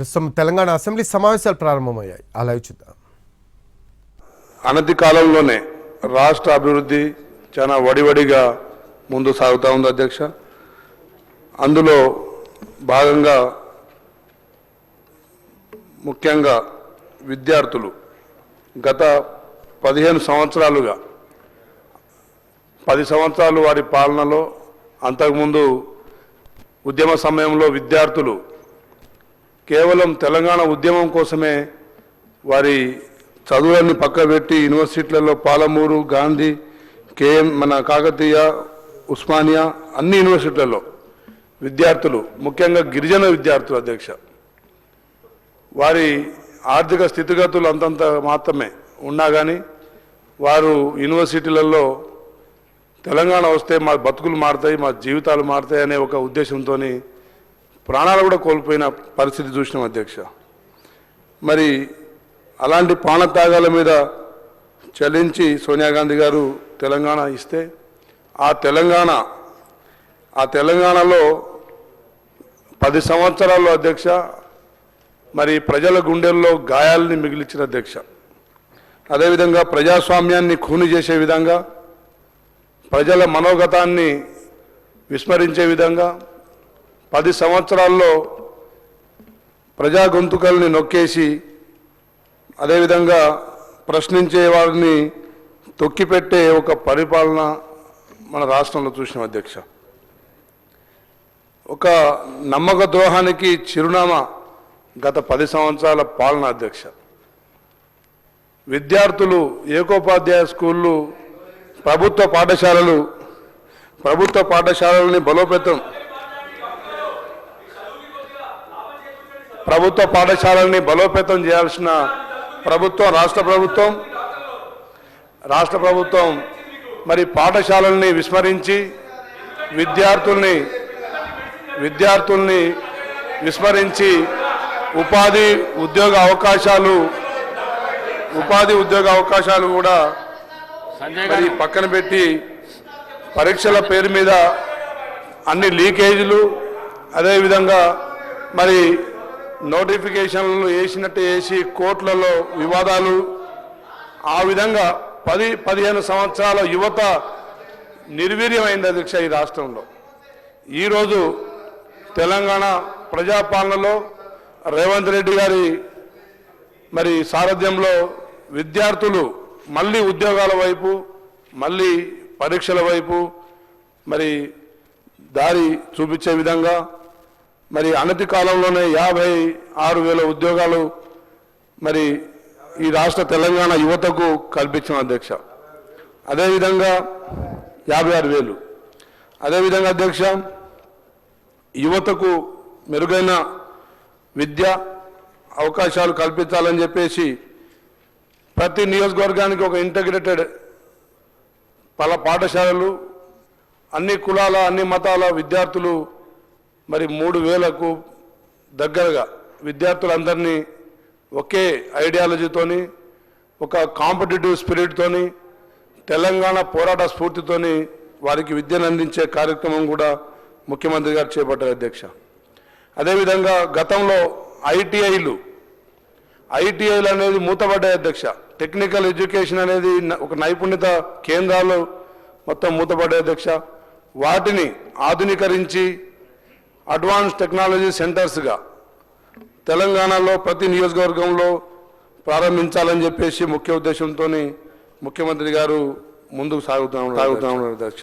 ప్రస్తుతం తెలంగాణ అసెంబ్లీ సమావేశాలు ప్రారంభమయ్యాయి. అలా చూద్దాం. అనతి కాలంలోనే రాష్ట్ర అభివృద్ధి చాలా వడివడిగా ముందు సాగుతూ ఉంది అధ్యక్ష. అందులో భాగంగా ముఖ్యంగా విద్యార్థులు గత 15 సంవత్సరాలుగా 10 సంవత్సరాలు వారి పాలనలో, అంతకుముందు ఉద్యమ సమయంలో విద్యార్థులు కేవలం తెలంగాణ ఉద్యమం కోసమే వారి చదువులన్నీ పక్కబెట్టి యూనివర్సిటీలలో పాలమూరు, గాంధీ, మన కాకతీయ, ఉస్మానియా అన్ని యూనివర్సిటీలలో విద్యార్థులు, ముఖ్యంగా గిరిజన విద్యార్థులు అధ్యక్ష, వారి ఆర్థిక స్థితిగతులు అంతంత మాత్రమే ఉన్నా కానీ వారు యూనివర్సిటీలలో తెలంగాణ వస్తే మా బతుకులు మారుతాయి, మా జీవితాలు మారుతాయి అనే ఒక ఉద్దేశంతో ప్రాణాలు కూడా కోల్పోయిన పరిస్థితి చూసినాం అధ్యక్ష. మరి అలాంటి ప్రాణత్యాగాల మీద చలించి సోనియా గాంధీ గారు తెలంగాణ ఇస్తే ఆ తెలంగాణలో 10 సంవత్సరాల్లో అధ్యక్ష మరి ప్రజల గుండెల్లో గాయాలని మిగిలించిన అధ్యక్ష. అదేవిధంగా ప్రజాస్వామ్యాన్ని ఖూని చేసే విధంగా, ప్రజల మనోగతాన్ని విస్మరించే విధంగా 10 సంవత్సరాల్లో ప్రజా గొంతుకల్ని నొక్కేసి, అదేవిధంగా ప్రశ్నించే వారిని తొక్కిపెట్టే ఒక పరిపాలన మన రాష్ట్రంలో చూసినాం అధ్యక్ష. ఒక నమ్మక ద్రోహానికి చిరునామా గత 10 సంవత్సరాల పాలన అధ్యక్ష. విద్యార్థులు, ఏకోపాధ్యాయ స్కూళ్ళు, ప్రభుత్వ పాఠశాలల్ని బలోపేతం చేయాల్సిన రాష్ట్ర ప్రభుత్వం మరి పాఠశాలల్ని విస్మరించి విద్యార్థుల్ని విస్మరించి ఉపాధి ఉద్యోగ అవకాశాలు కూడా మరి పక్కన పెట్టి పరీక్షల పేరు మీద అన్ని లీకేజీలు, అదేవిధంగా మరి నోటిఫికేషన్లు వేసినట్టు వేసి కోర్టులలో వివాదాలు, ఆ విధంగా 10-15 సంవత్సరాల యువత నిర్వీర్యమైంది అధ్యక్ష ఈ రాష్ట్రంలో. ఈరోజు తెలంగాణ ప్రజాపాలనలో రేవంత్ రెడ్డి గారి మరి సారథ్యంలో విద్యార్థులు మళ్ళీ ఉద్యోగాల వైపు, మళ్ళీ పరీక్షల వైపు మరి దారి చూపించే విధంగా మరి అనతి కాలంలోనే 56,000 ఉద్యోగాలు మరి ఈ రాష్ట్ర తెలంగాణ యువతకు కల్పించిన అధ్యక్ష. అదేవిధంగా 56,000. అదేవిధంగా అధ్యక్ష, యువతకు మెరుగైన విద్య అవకాశాలు కల్పించాలని చెప్పేసి ప్రతి నియోజకవర్గానికి ఒక ఇంటగ్రేటెడ్ పాఠశాలలు, అన్ని కులాల, అన్ని మతాల విద్యార్థులు మరి 3,000కు దగ్గరగా విద్యార్థులందరినీ ఒకే ఐడియాలజీతోని, ఒక కాంపిటేటివ్ స్పిరిట్తోని, తెలంగాణ పోరాట స్ఫూర్తితోని వారికి విద్యను అందించే కార్యక్రమం కూడా ముఖ్యమంత్రి గారు చేపట్టారు అధ్యక్ష. అదేవిధంగా గతంలో ఐటీఐలు అనేది మూతపడ్డాయి అధ్యక్ష. టెక్నికల్ ఎడ్యుకేషన్ అనేది ఒక నైపుణ్యత కేంద్రాలు మొత్తం మూతపడ్డాయి అధ్యక్ష. వాటిని ఆధునీకరించి అడ్వాన్స్ టెక్నాలజీ సెంటర్స్గా తెలంగాణలో ప్రతి నియోజకవర్గంలో ప్రారంభించాలని చెప్పేసి ముఖ్య ఉద్దేశంతో ముఖ్యమంత్రి గారు ముందుకు సాగుతా ఉన్నారు అధ్యక్ష.